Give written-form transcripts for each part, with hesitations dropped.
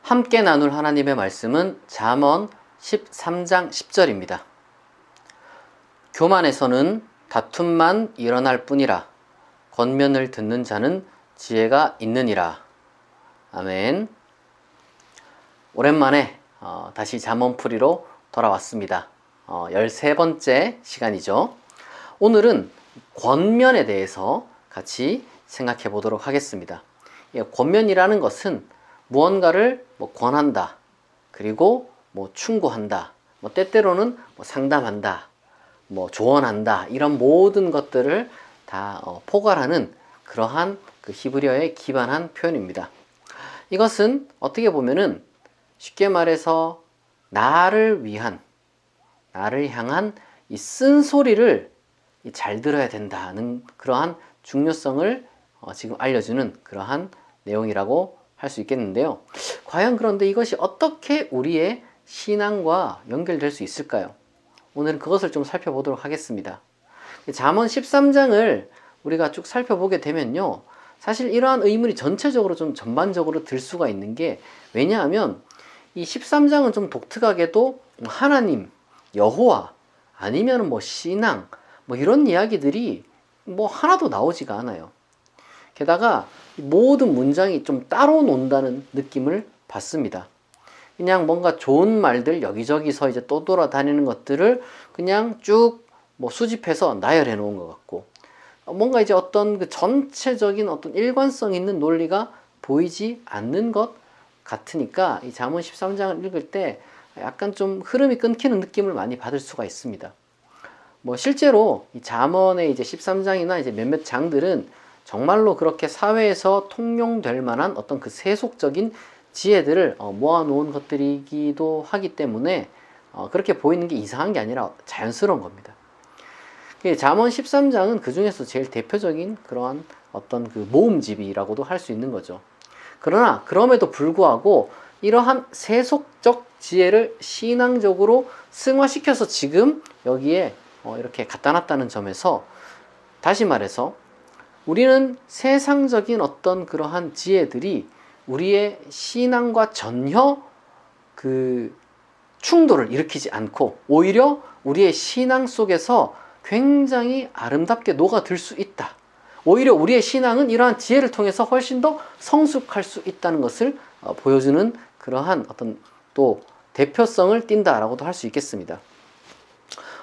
함께 나눌 하나님의 말씀은 잠언 13장 10절입니다. 교만에서는 다툼만 일어날 뿐이라 권면을 듣는 자는 지혜가 있느니라. 아멘. 오랜만에 다시 잠언풀이로 돌아왔습니다. 13번째 시간이죠. 오늘은 권면에 대해서 같이 생각해 보도록 하겠습니다. 권면이라는 것은 무언가를 권한다, 그리고 충고한다, 때때로는 상담한다, 조언한다, 이런 모든 것들을 다 포괄하는 그러한 그 히브리어에 기반한 표현입니다. 이것은 어떻게 보면은 쉽게 말해서 나를 위한, 나를 향한 이 쓴소리를 잘 들어야 된다는 그러한 중요성을 지금 알려주는 그러한 내용이라고 할 수 있겠는데요. 과연 그런데 이것이 어떻게 우리의 신앙과 연결될 수 있을까요? 오늘은 그것을 좀 살펴보도록 하겠습니다. 잠언 13장을 우리가 쭉 살펴보게 되면요, 사실 이러한 의문이 전체적으로 좀 전반적으로 들 수가 있는 게, 왜냐하면 이 13장은 좀 독특하게도 하나님, 여호와, 아니면 신앙, 이런 이야기들이 하나도 나오지가 않아요. 게다가 모든 문장이 좀 따로 논다는 느낌을 받습니다. 그냥 뭔가 좋은 말들 여기저기서 이제 떠돌아다니는 것들을 그냥 쭉 수집해서 나열해 놓은 것 같고, 뭔가 이제 어떤 그 전체적인 어떤 일관성 있는 논리가 보이지 않는 것 같으니까 이 잠언 13장을 읽을 때 약간 좀 흐름이 끊기는 느낌을 많이 받을 수가 있습니다. 실제로 이 잠언의 이제 13장이나 이제 몇몇 장들은 정말로 그렇게 사회에서 통용될 만한 어떤 그 세속적인 지혜들을 모아놓은 것들이기도 하기 때문에 그렇게 보이는 게 이상한 게 아니라 자연스러운 겁니다. 잠언 13장은 그 중에서 제일 대표적인 그러한 어떤 그 모음집이라고도 할 수 있는 거죠. 그러나 그럼에도 불구하고 이러한 세속적 지혜를 신앙적으로 승화시켜서 지금 여기에 이렇게 갖다 놨다는 점에서, 다시 말해서 우리는 세상적인 어떤 그러한 지혜들이 우리의 신앙과 전혀 그 충돌을 일으키지 않고 오히려 우리의 신앙 속에서 굉장히 아름답게 녹아들 수 있다. 오히려 우리의 신앙은 이러한 지혜를 통해서 훨씬 더 성숙할 수 있다는 것을 보여주는 그러한 어떤 또 대표성을 띈다라고도 할 수 있겠습니다.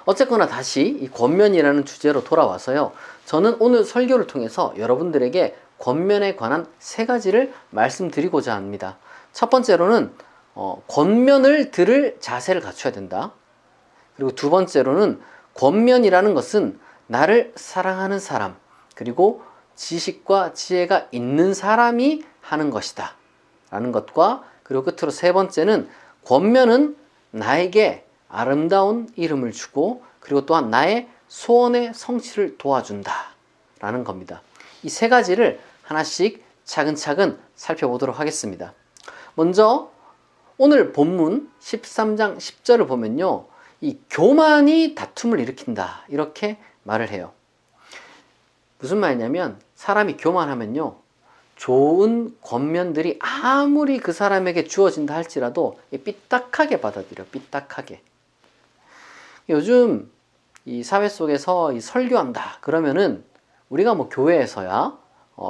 어쨌거나 다시 이 권면이라는 주제로 돌아와서요, 저는 오늘 설교를 통해서 여러분들에게 권면에 관한 3가지를 말씀드리고자 합니다. 첫 번째로는 권면을 들을 자세를 갖춰야 된다. 그리고 두 번째로는 권면이라는 것은 나를 사랑하는 사람, 그리고 지식과 지혜가 있는 사람이 하는 것이다 라는 것과, 그리고 끝으로 3번째는 권면은 나에게 아름다운 이름을 주고 그리고 또한 나의 소원의 성취를 도와준다 라는 겁니다. 이 3가지를 하나씩 차근차근 살펴보도록 하겠습니다. 먼저 오늘 본문 13장 10절을 보면요, 이 교만이 다툼을 일으킨다 이렇게 말을 해요. 무슨 말이냐면, 사람이 교만하면요, 좋은 권면들이 아무리 그 사람에게 주어진다 할지라도 삐딱하게 받아들여, 삐딱하게. 요즘 이 사회 속에서 이 설교한다 그러면은 우리가 교회에서야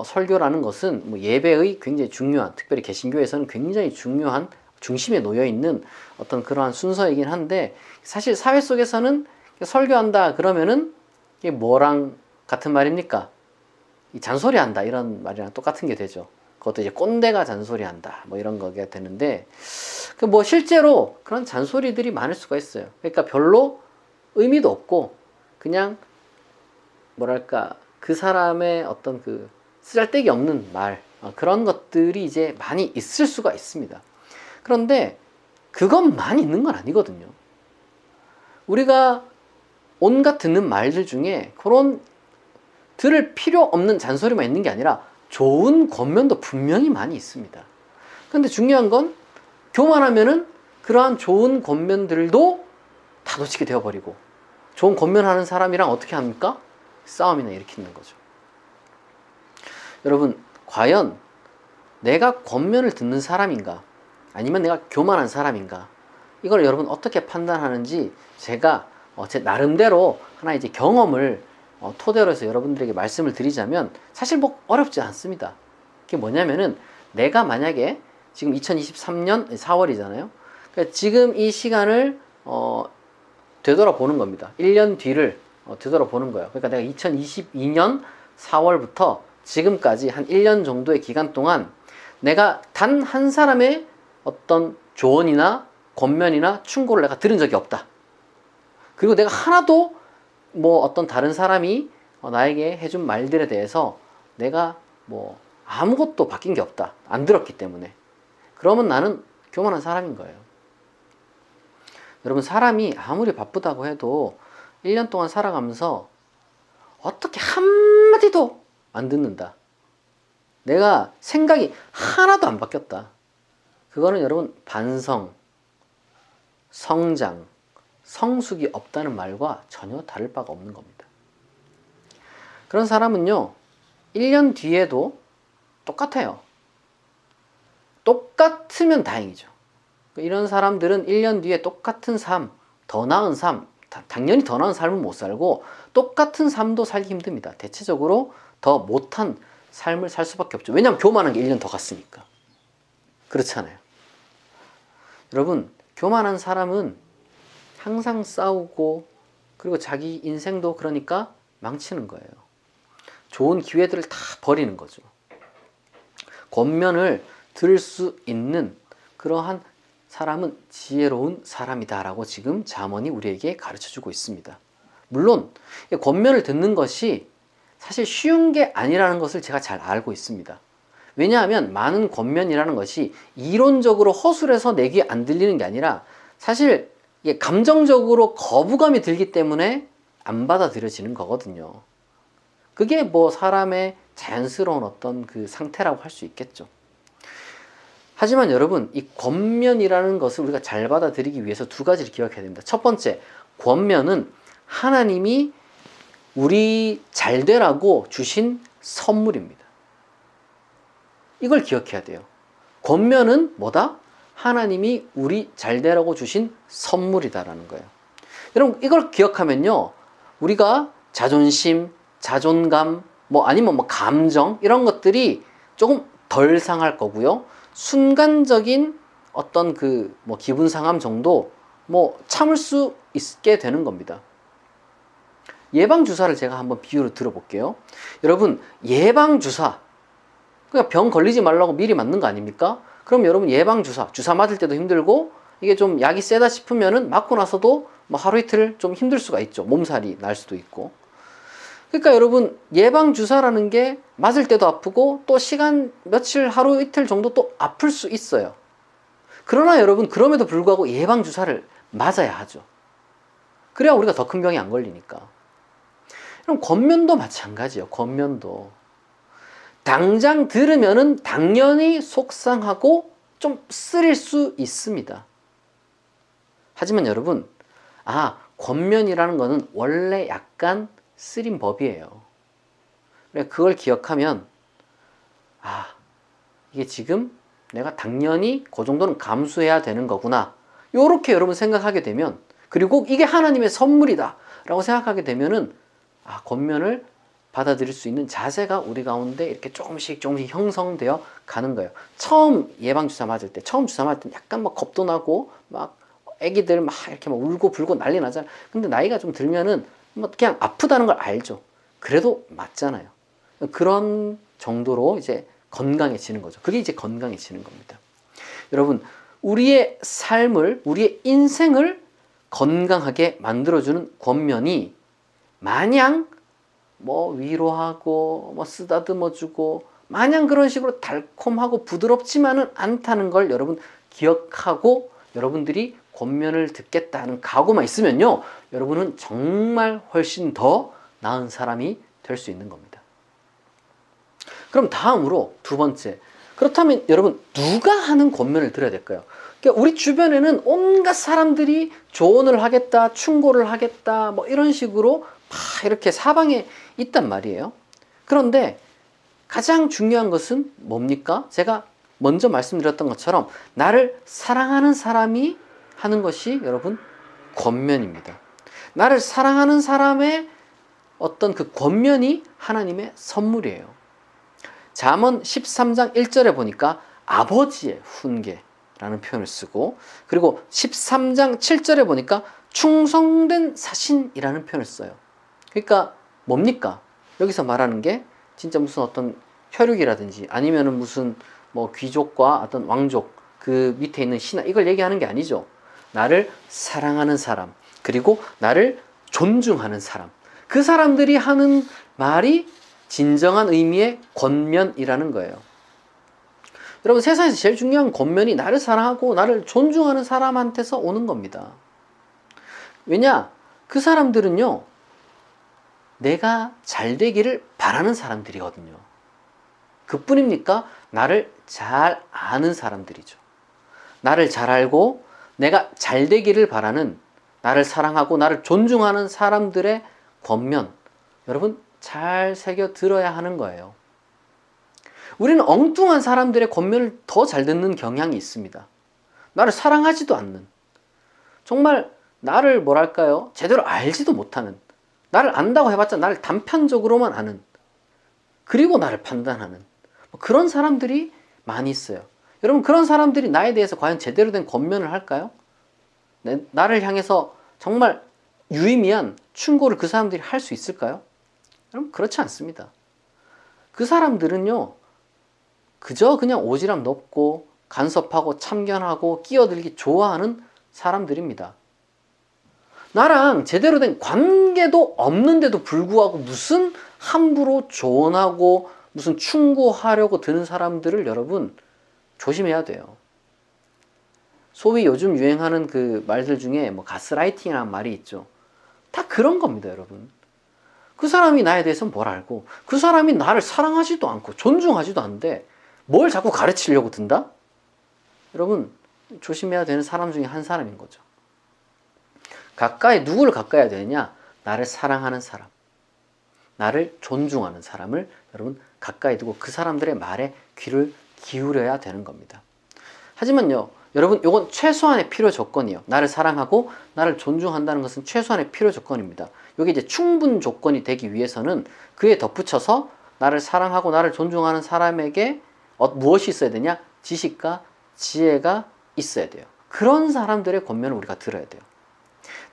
설교라는 것은 예배의 굉장히 중요한, 특별히 개신교에서는 굉장히 중요한 중심에 놓여 있는 어떤 그러한 순서이긴 한데, 사실 사회 속에서는 설교한다 그러면은 이게 뭐랑 같은 말입니까? 이 잔소리한다 이런 말이랑 똑같은 게 되죠. 그것도 이제 꼰대가 잔소리한다 이런 거가 되는데, 실제로 그런 잔소리들이 많을 수가 있어요. 그러니까 별로 의미도 없고 그냥 그 사람의 어떤 그 쓰잘데기 없는 말, 그런 것들이 이제 많이 있을 수가 있습니다. 그런데 그것만 있는 건 아니거든요. 우리가 온갖 듣는 말들 중에 그런 들을 필요 없는 잔소리만 있는 게 아니라 좋은 권면도 분명히 많이 있습니다. 근데 중요한 건 교만하면은 그러한 좋은 권면들도 다 놓치게 되어버리고, 좋은 권면하는 사람이랑 어떻게 합니까? 싸움이나 일으키는 거죠. 여러분, 과연 내가 권면을 듣는 사람인가? 아니면 내가 교만한 사람인가? 이걸 여러분 어떻게 판단하는지 제가 제 나름대로 하나 이제 경험을 토대로 해서 여러분들에게 말씀을 드리자면 사실 뭐 어렵지 않습니다. 그게 뭐냐면은 내가 만약에 지금 2023년 4월이잖아요. 그러니까 지금 이 시간을 되돌아보는 겁니다. 1년 뒤를 되돌아보는 거예요. 그러니까 내가 2022년 4월부터 지금까지 한 1년 정도의 기간 동안 내가 단 한 사람의 어떤 조언이나 권면이나 충고를 내가 들은 적이 없다. 그리고 내가 하나도 뭐 어떤 다른 사람이 나에게 해준 말들에 대해서 내가 뭐 아무것도 바뀐 게 없다. 안 들었기 때문에. 그러면 나는 교만한 사람인 거예요. 여러분, 사람이 아무리 바쁘다고 해도 1년 동안 살아가면서 어떻게 한마디도 안 듣는다. 내가 생각이 하나도 안 바뀌었다. 그거는 여러분 반성, 성장, 성숙이 없다는 말과 전혀 다를 바가 없는 겁니다. 그런 사람은요, 1년 뒤에도 똑같아요. 똑같으면 다행이죠. 이런 사람들은 1년 뒤에 똑같은 삶, 더 나은 삶, 당연히 더 나은 삶은 못 살고 똑같은 삶도 살기 힘듭니다. 대체적으로 더 못한 삶을 살 수밖에 없죠. 왜냐하면 교만한 게 1년 더 갔으니까. 그렇잖아요. 여러분, 교만한 사람은 항상 싸우고 그리고 자기 인생도 그러니까 망치는 거예요. 좋은 기회들을 다 버리는 거죠. 권면을 들을 수 있는 그러한 사람은 지혜로운 사람이다라고 지금 잠언이 우리에게 가르쳐주고 있습니다. 물론 권면을 듣는 것이 사실 쉬운 게 아니라는 것을 제가 잘 알고 있습니다. 왜냐하면 많은 권면이라는 것이 이론적으로 허술해서 내 귀에 안 들리는 게 아니라 사실 이게 감정적으로 거부감이 들기 때문에 안 받아들여지는 거거든요. 그게 뭐 사람의 자연스러운 어떤 그 상태라고 할 수 있겠죠. 하지만 여러분, 이 권면이라는 것을 우리가 잘 받아들이기 위해서 두 가지를 기억해야 됩니다. 첫 번째, 권면은 하나님이 우리 잘 되라고 주신 선물입니다. 이걸 기억해야 돼요. 권면은 뭐다? 하나님이 우리 잘 되라고 주신 선물이다라는 거예요. 여러분, 이걸 기억하면요, 우리가 자존심, 자존감, 아니면 감정 이런 것들이 조금 덜 상할 거고요. 순간적인 어떤 기분 상함 정도 참을 수 있게 되는 겁니다. 예방주사를 제가 한번 비유로 들어볼게요. 여러분, 예방주사, 그러니까 병 걸리지 말라고 미리 맞는 거 아닙니까? 그럼 여러분, 예방주사, 주사 맞을 때도 힘들고 이게 좀 약이 세다 싶으면은 맞고 나서도 하루 이틀 좀 힘들 수가 있죠. 몸살이 날 수도 있고. 그러니까 여러분, 예방주사라는 게 맞을 때도 아프고 또 시간 며칠, 하루 이틀 정도 또 아플 수 있어요. 그러나 여러분, 그럼에도 불구하고 예방주사를 맞아야 하죠. 그래야 우리가 더 큰 병이 안 걸리니까. 그럼 권면도 마찬가지예요. 권면도. 당장 들으면은 당연히 속상하고 좀 쓰릴 수 있습니다. 하지만 여러분, 권면이라는 거는 원래 약간 쓰린 법이에요. 그걸 기억하면 이게 지금 내가 당연히 그 정도는 감수해야 되는 거구나, 요렇게 여러분 생각하게 되면, 그리고 이게 하나님의 선물이다 라고 생각하게 되면은 권면을 받아들일 수 있는 자세가 우리 가운데 이렇게 조금씩 형성되어 가는 거예요. 처음 예방주사 맞을 때, 약간 겁도 나고 애기들 이렇게 울고 불고 난리 나잖아요. 근데 나이가 좀 들면은 그냥 아프다는 걸 알죠. 그래도 맞잖아요. 그런 정도로 이제 건강해지는 거죠. 그게 이제 건강해지는 겁니다. 여러분, 우리의 삶을, 우리의 인생을 건강하게 만들어주는 권면이 마냥 위로하고 쓰다듬어주고 마냥 그런 식으로 달콤하고 부드럽지만은 않다는 걸 여러분 기억하고, 여러분들이 권면을 듣겠다는 각오만 있으면요, 여러분은 정말 훨씬 더 나은 사람이 될 수 있는 겁니다. 그럼 다음으로 두 번째, 그렇다면 여러분, 누가 하는 권면을 들어야 될까요? 그러니까 우리 주변에는 온갖 사람들이 조언을 하겠다, 충고를 하겠다, 이런 식으로 이렇게 사방에 있단 말이에요. 그런데 가장 중요한 것은 뭡니까? 제가 먼저 말씀드렸던 것처럼 나를 사랑하는 사람이 하는 것이 여러분 권면입니다. 나를 사랑하는 사람의 어떤 그 권면이 하나님의 선물이에요. 잠언 13장 1절에 보니까 아버지의 훈계라는 표현을 쓰고, 그리고 13장 7절에 보니까 충성된 사신이라는 표현을 써요. 그러니까 뭡니까? 여기서 말하는 게 진짜 무슨 어떤 혈육이라든지 아니면은 무슨 뭐 귀족과 어떤 왕족 그 밑에 있는 신하, 이걸 얘기하는 게 아니죠. 나를 사랑하는 사람, 그리고 나를 존중하는 사람, 그 사람들이 하는 말이 진정한 의미의 권면이라는 거예요. 여러분, 세상에서 제일 중요한 권면이 나를 사랑하고 나를 존중하는 사람한테서 오는 겁니다. 왜냐? 그 사람들은요, 내가 잘 되기를 바라는 사람들이거든요. 그뿐입니까? 나를 잘 아는 사람들이죠. 나를 잘 알고 내가 잘 되기를 바라는, 나를 사랑하고 나를 존중하는 사람들의 권면, 여러분 잘 새겨 들어야 하는 거예요. 우리는 엉뚱한 사람들의 권면을 더 잘 듣는 경향이 있습니다. 나를 사랑하지도 않는, 정말 나를 뭐랄까요, 제대로 알지도 못하는, 나를 안다고 해봤자 나를 단편적으로만 아는, 그리고 나를 판단하는 그런 사람들이 많이 있어요. 여러분, 그런 사람들이 나에 대해서 과연 제대로 된 권면을 할까요? 나를 향해서 정말 유의미한 충고를 그 사람들이 할 수 있을까요? 여러분, 그렇지 않습니다. 그 사람들은요, 그저 그냥 오지랖 넓고 간섭하고 참견하고 끼어들기 좋아하는 사람들입니다. 나랑 제대로 된 관계도 없는데도 불구하고 무슨 함부로 조언하고 무슨 충고하려고 드는 사람들을 여러분 조심해야 돼요. 소위 요즘 유행하는 그 말들 중에 뭐 가스라이팅이라는 말이 있죠. 다 그런 겁니다, 여러분. 그 사람이 나에 대해서 뭘 알고, 그 사람이 나를 사랑하지도 않고 존중하지도 않는데 뭘 자꾸 가르치려고 든다? 여러분, 조심해야 되는 사람 중에 한 사람인 거죠. 누구를 가까이 해야 되느냐? 나를 사랑하는 사람, 나를 존중하는 사람을 여러분 가까이 두고 그 사람들의 말에 귀를 기울여야 되는 겁니다. 하지만요, 여러분, 이건 최소한의 필요 조건이에요. 나를 사랑하고 나를 존중한다는 것은 최소한의 필요 조건입니다. 이게 이제 충분 조건이 되기 위해서는 그에 덧붙여서 나를 사랑하고 나를 존중하는 사람에게 무엇이 있어야 되냐? 지식과 지혜가 있어야 돼요. 그런 사람들의 권면을 우리가 들어야 돼요.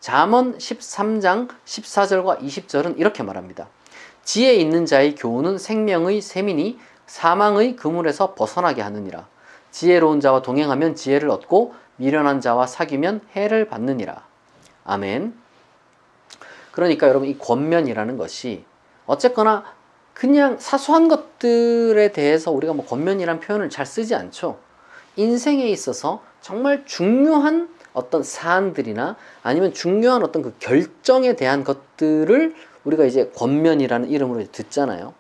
잠언 13장 14절과 20절은 이렇게 말합니다. 지혜 있는 자의 교훈은 생명의 샘이니 사망의 그물에서 벗어나게 하느니라. 지혜로운 자와 동행하면 지혜를 얻고 미련한 자와 사귀면 해를 받느니라. 아멘. 그러니까 여러분, 이 권면이라는 것이 어쨌거나 그냥 사소한 것들에 대해서 우리가 뭐 권면이라는 표현을 잘 쓰지 않죠. 인생에 있어서 정말 중요한 어떤 사안들이나 아니면 중요한 어떤 그 결정에 대한 것들을 우리가 이제 권면이라는 이름으로 듣잖아요.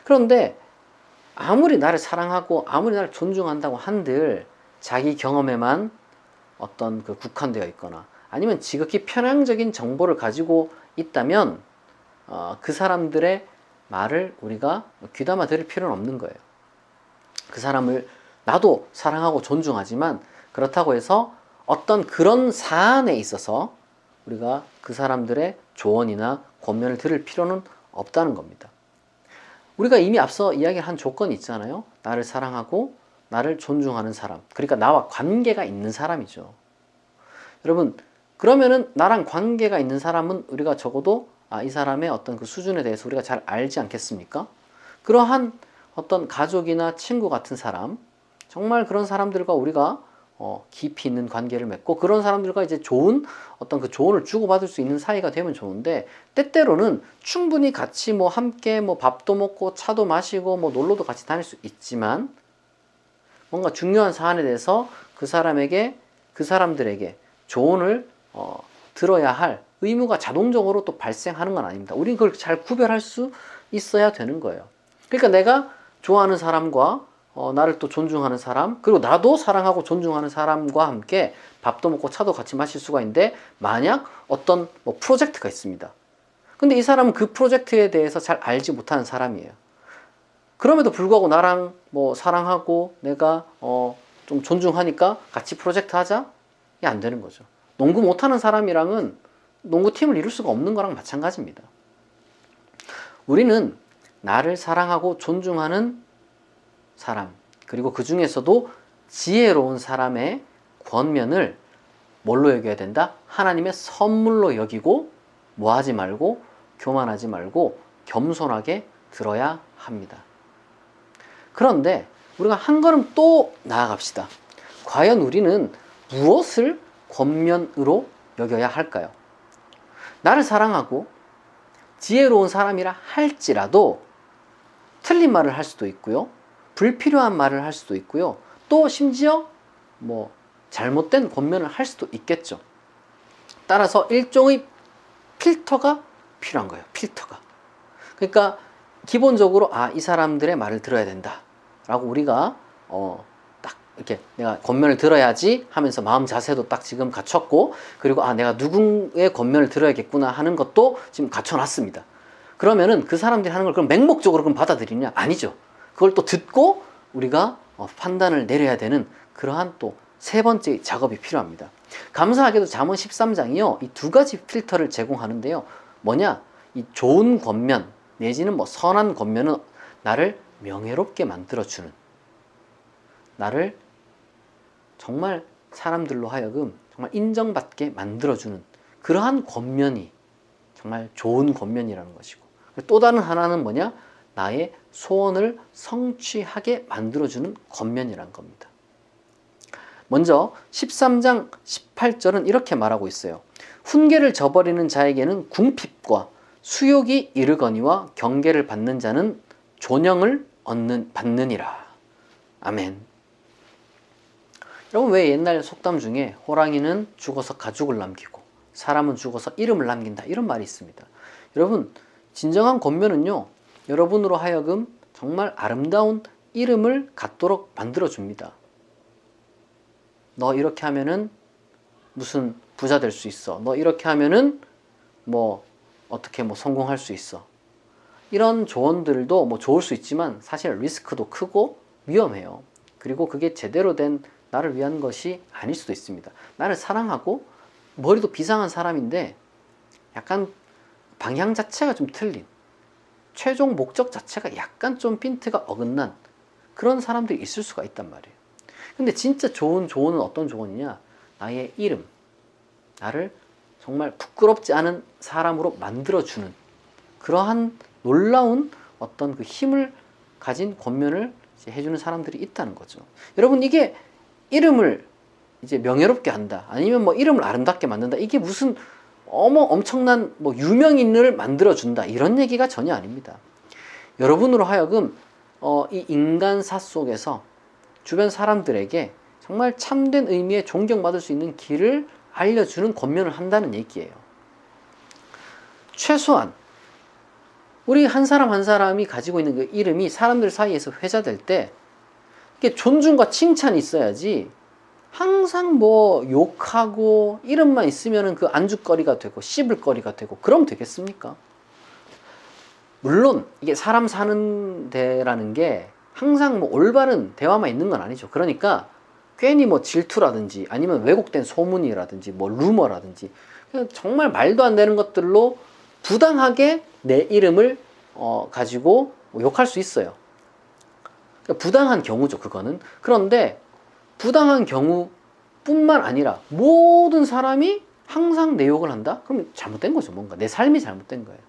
그런데 아무리 나를 사랑하고 아무리 나를 존중한다고 한들 자기 경험에만 어떤 그 국한되어 있거나 아니면 지극히 편향적인 정보를 가지고 있다면 그 사람들의 말을 우리가 귀담아 들을 필요는 없는 거예요. 그 사람을 나도 사랑하고 존중하지만 그렇다고 해서 어떤 그런 사안에 있어서 우리가 그 사람들의 조언이나 권면을 들을 필요는 없다는 겁니다. 우리가 이미 앞서 이야기한 조건이 있잖아요. 나를 사랑하고 나를 존중하는 사람, 그러니까 나와 관계가 있는 사람이죠. 여러분, 그러면은 나랑 관계가 있는 사람은 우리가 적어도 이 사람의 어떤 그 수준에 대해서 우리가 잘 알지 않겠습니까? 그러한 어떤 가족이나 친구 같은 사람, 정말 그런 사람들과 우리가 깊이 있는 관계를 맺고 그런 사람들과 이제 좋은 어떤 그 조언을 주고받을 수 있는 사이가 되면 좋은데, 때때로는 충분히 같이 뭐 함께 뭐 밥도 먹고 차도 마시고 뭐 놀러도 같이 다닐 수 있지만 뭔가 중요한 사안에 대해서 그 사람들에게 조언을 들어야 할 의무가 자동적으로 또 발생하는 건 아닙니다. 우리는 그걸 잘 구별할 수 있어야 되는 거예요. 그러니까 내가 좋아하는 사람과 나를 또 존중하는 사람, 그리고 나도 사랑하고 존중하는 사람과 함께 밥도 먹고 차도 같이 마실 수가 있는데, 만약 어떤 뭐 프로젝트가 있습니다. 근데 이 사람은 그 프로젝트에 대해서 잘 알지 못하는 사람이에요. 그럼에도 불구하고 나랑 뭐 사랑하고 내가 좀 존중하니까 같이 프로젝트 하자? 이게 안 되는 거죠. 농구 못하는 사람이랑은 농구팀을 이룰 수가 없는 거랑 마찬가지입니다. 우리는 나를 사랑하고 존중하는 사람, 그리고 그 중에서도 지혜로운 사람의 권면을 뭘로 여겨야 된다? 하나님의 선물로 여기고 뭐 하지 말고 교만하지 말고 겸손하게 들어야 합니다. 그런데 우리가 한 걸음 또 나아갑시다. 과연 우리는 무엇을 권면으로 여겨야 할까요? 나를 사랑하고 지혜로운 사람이라 할지라도 틀린 말을 할 수도 있고요. 불필요한 말을 할 수도 있고요. 또 심지어 뭐 잘못된 권면을 할 수도 있겠죠. 따라서 일종의 필터가 필요한 거예요. 필터가. 그러니까 기본적으로 이 사람들의 말을 들어야 된다 라고 우리가 딱 이렇게 내가 권면을 들어야지 하면서 마음 자세도 딱 지금 갖췄고, 그리고 내가 누구의 권면을 들어야겠구나 하는 것도 지금 갖춰놨습니다. 그러면은 그 사람들이 하는 걸 그럼 맹목적으로 그럼 받아들이냐? 아니죠. 그걸 또 듣고 우리가 판단을 내려야 되는 그러한 또 세 번째 작업이 필요합니다. 감사하게도 잠언 13장이요 이 두 가지 필터를 제공하는데요. 뭐냐? 이 좋은 권면 내지는 뭐 선한 권면은 나를 명예롭게 만들어주는, 나를 정말 사람들로 하여금 정말 인정받게 만들어주는 그러한 권면이 정말 좋은 권면이라는 것이고, 또 다른 하나는 뭐냐? 나의 소원을 성취하게 만들어주는 권면이라는 겁니다. 먼저 13장 18절은 이렇게 말하고 있어요. 훈계를 저버리는 자에게는 궁핍과 수욕이 이르거니와 경계를 받는 자는 존영을 받느니라. 아멘. 여러분, 왜 옛날 속담 중에 호랑이는 죽어서 가죽을 남기고 사람은 죽어서 이름을 남긴다 이런 말이 있습니다. 여러분, 진정한 권면은요 여러분으로 하여금 정말 아름다운 이름을 갖도록 만들어줍니다. 너 이렇게 하면은 무슨 부자 될 수 있어. 너 이렇게 하면은 뭐 어떻게 뭐 성공할 수 있어. 이런 조언들도 뭐 좋을 수 있지만 사실 리스크도 크고 위험해요. 그리고 그게 제대로 된 나를 위한 것이 아닐 수도 있습니다. 나를 사랑하고 머리도 비상한 사람인데 약간 방향 자체가 좀 틀린, 최종 목적 자체가 약간 좀 핀트가 어긋난 그런 사람들이 있을 수가 있단 말이에요. 근데 진짜 좋은 조언은 어떤 조언이냐? 나의 이름, 나를 정말 부끄럽지 않은 사람으로 만들어주는 그러한 놀라운 어떤 그 힘을 가진 권면을 해주는 사람들이 있다는 거죠. 여러분, 이게 이름을 이제 명예롭게 한다, 아니면 뭐 이름을 아름답게 만든다, 이게 무슨 엄청난 뭐 유명인을 만들어준다 이런 얘기가 전혀 아닙니다. 여러분으로 하여금 이 인간사 속에서 주변 사람들에게 정말 참된 의미의 존경받을 수 있는 길을 알려주는 권면을 한다는 얘기예요. 최소한 우리 한 사람 한 사람이 가지고 있는 그 이름이 사람들 사이에서 회자될 때 이게 존중과 칭찬이 있어야지, 항상 뭐 욕하고 이름만 있으면 그 안주거리가 되고 씹을거리가 되고 그럼 되겠습니까? 물론 이게 사람 사는 데라는 게 항상 뭐 올바른 대화만 있는 건 아니죠. 그러니까 괜히 뭐 질투라든지 아니면 왜곡된 소문이라든지 뭐 루머라든지 정말 말도 안 되는 것들로 부당하게 내 이름을 가지고 욕할 수 있어요. 그러니까 부당한 경우죠, 그거는. 그런데 부당한 경우뿐만 아니라 모든 사람이 항상 내 욕을 한다? 그럼 잘못된 거죠. 뭔가 내 삶이 잘못된 거예요.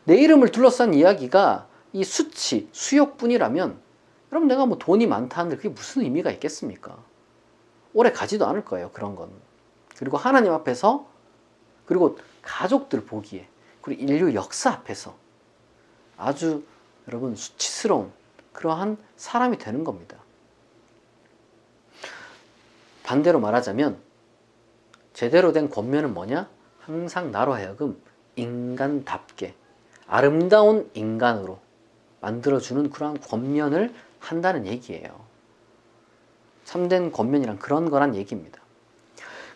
내 이름을 둘러싼 이야기가 이 수치, 수욕뿐이라면 그럼 내가 뭐 돈이 많다 하는데 그게 무슨 의미가 있겠습니까? 오래 가지도 않을 거예요, 그런 건. 그리고 하나님 앞에서, 그리고 가족들 보기에, 그리고 인류 역사 앞에서 아주 여러분 수치스러운 그러한 사람이 되는 겁니다. 반대로 말하자면 제대로 된 권면은 뭐냐? 항상 나로 하여금 인간답게 아름다운 인간으로 만들어주는 그러한 권면을 한다는 얘기예요. 참된 권면이란 그런 거란 얘기입니다.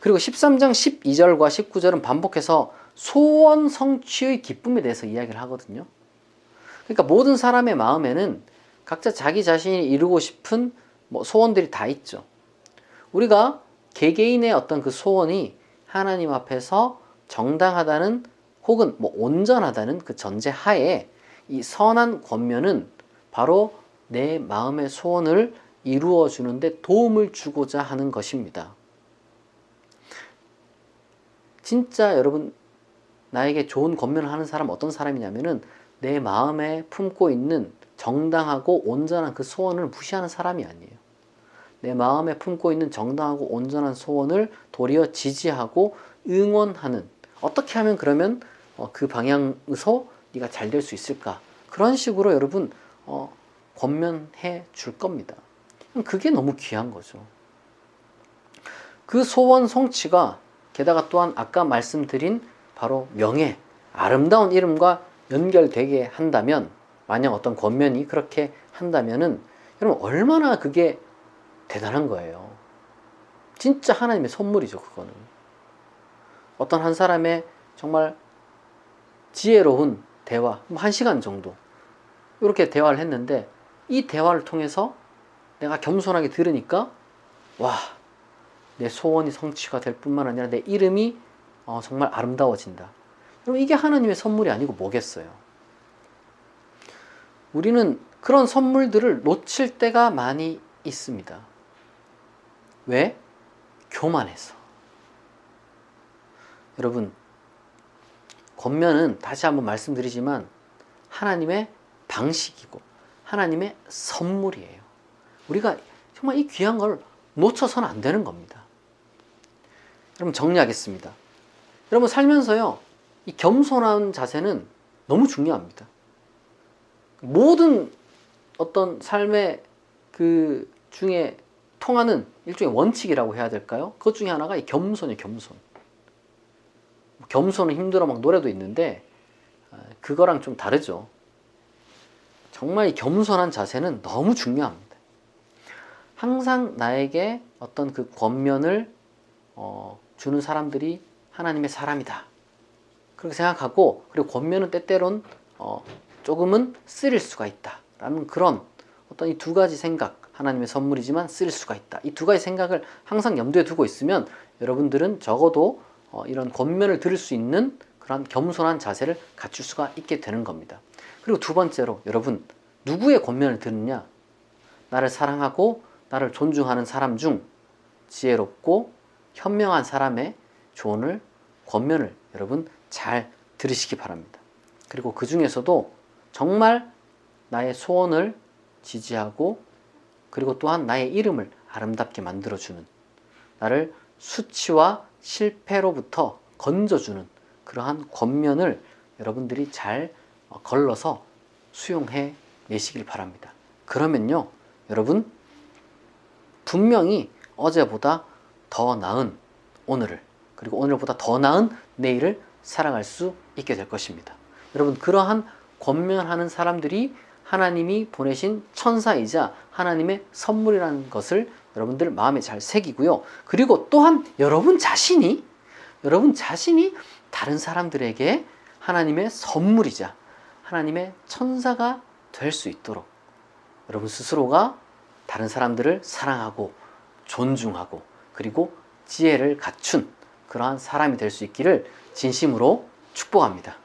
그리고 13장 12절과 19절은 반복해서 소원 성취의 기쁨에 대해서 이야기를 하거든요. 그러니까 모든 사람의 마음에는 각자 자기 자신이 이루고 싶은 소원들이 다 있죠. 우리가 개개인의 어떤 그 소원이 하나님 앞에서 정당하다는 혹은 온전하다는 그 전제 하에 이 선한 권면은 바로 내 마음의 소원을 이루어 주는데 도움을 주고자 하는 것입니다. 진짜 여러분, 나에게 좋은 권면을 하는 사람 어떤 사람이냐면은 내 마음에 품고 있는 정당하고 온전한 그 소원을 무시하는 사람이 아니에요. 내 마음에 품고 있는 정당하고 온전한 소원을 도리어 지지하고 응원하는, 어떻게 하면 그러면 그 방향에서 네가 잘 될 수 있을까? 그런 식으로 여러분 권면해 줄 겁니다. 그게 너무 귀한 거죠. 그 소원 성취가 게다가 또한 아까 말씀드린 바로 명예, 아름다운 이름과 연결되게 한다면, 만약 어떤 권면이 그렇게 한다면은 여러분 얼마나 그게 대단한 거예요. 진짜 하나님의 선물이죠, 그거는. 어떤 한 사람의 정말 지혜로운 대화, 1시간 정도 이렇게 대화를 했는데, 이 대화를 통해서 내가 겸손하게 들으니까 와, 내 소원이 성취가 될 뿐만 아니라 내 이름이 정말 아름다워진다. 여러분, 이게 하나님의 선물이 아니고 뭐겠어요? 우리는 그런 선물들을 놓칠 때가 많이 있습니다. 왜? 교만해서. 여러분, 권면은 다시 한번 말씀드리지만 하나님의 방식이고 하나님의 선물이에요. 우리가 정말 이 귀한 걸 놓쳐서는 안 되는 겁니다. 여러분, 정리하겠습니다. 여러분, 살면서요, 이 겸손한 자세는 너무 중요합니다. 모든 어떤 삶의 그 중에 통하는 일종의 원칙이라고 해야 될까요? 그것 중에 하나가 이 겸손이에요, 겸손. 겸손은 힘들어 막 노래도 있는데 그거랑 좀 다르죠. 정말 이 겸손한 자세는 너무 중요합니다. 항상 나에게 어떤 그 권면을 주는 사람들이 하나님의 사람이다, 그렇게 생각하고, 그리고 권면은 때때론 조금은 쓰릴 수가 있다 라는 그런 어떤 이 두 가지 생각, 하나님의 선물이지만 쓰일 수가 있다, 이 두 가지 생각을 항상 염두에 두고 있으면 여러분들은 적어도 이런 권면을 들을 수 있는 그런 겸손한 자세를 갖출 수가 있게 되는 겁니다. 그리고 두 번째로, 여러분, 누구의 권면을 들으냐? 나를 사랑하고 나를 존중하는 사람 중 지혜롭고 현명한 사람의 조언을, 권면을 여러분 잘 들으시기 바랍니다. 그리고 그 중에서도 정말 나의 소원을 지지하고, 그리고 또한 나의 이름을 아름답게 만들어주는, 나를 수치와 실패로부터 건져주는 그러한 권면을 여러분들이 잘 걸러서 수용해 내시길 바랍니다. 그러면요, 여러분, 분명히 어제보다 더 나은 오늘을, 그리고 오늘보다 더 나은 내일을 살아갈 수 있게 될 것입니다. 여러분, 그러한 권면하는 사람들이 하나님이 보내신 천사이자 하나님의 선물이라는 것을 여러분들 마음에 잘 새기고요. 그리고 또한 여러분 자신이 다른 사람들에게 하나님의 선물이자 하나님의 천사가 될 수 있도록 여러분 스스로가 다른 사람들을 사랑하고 존중하고 그리고 지혜를 갖춘 그러한 사람이 될 수 있기를 진심으로 축복합니다.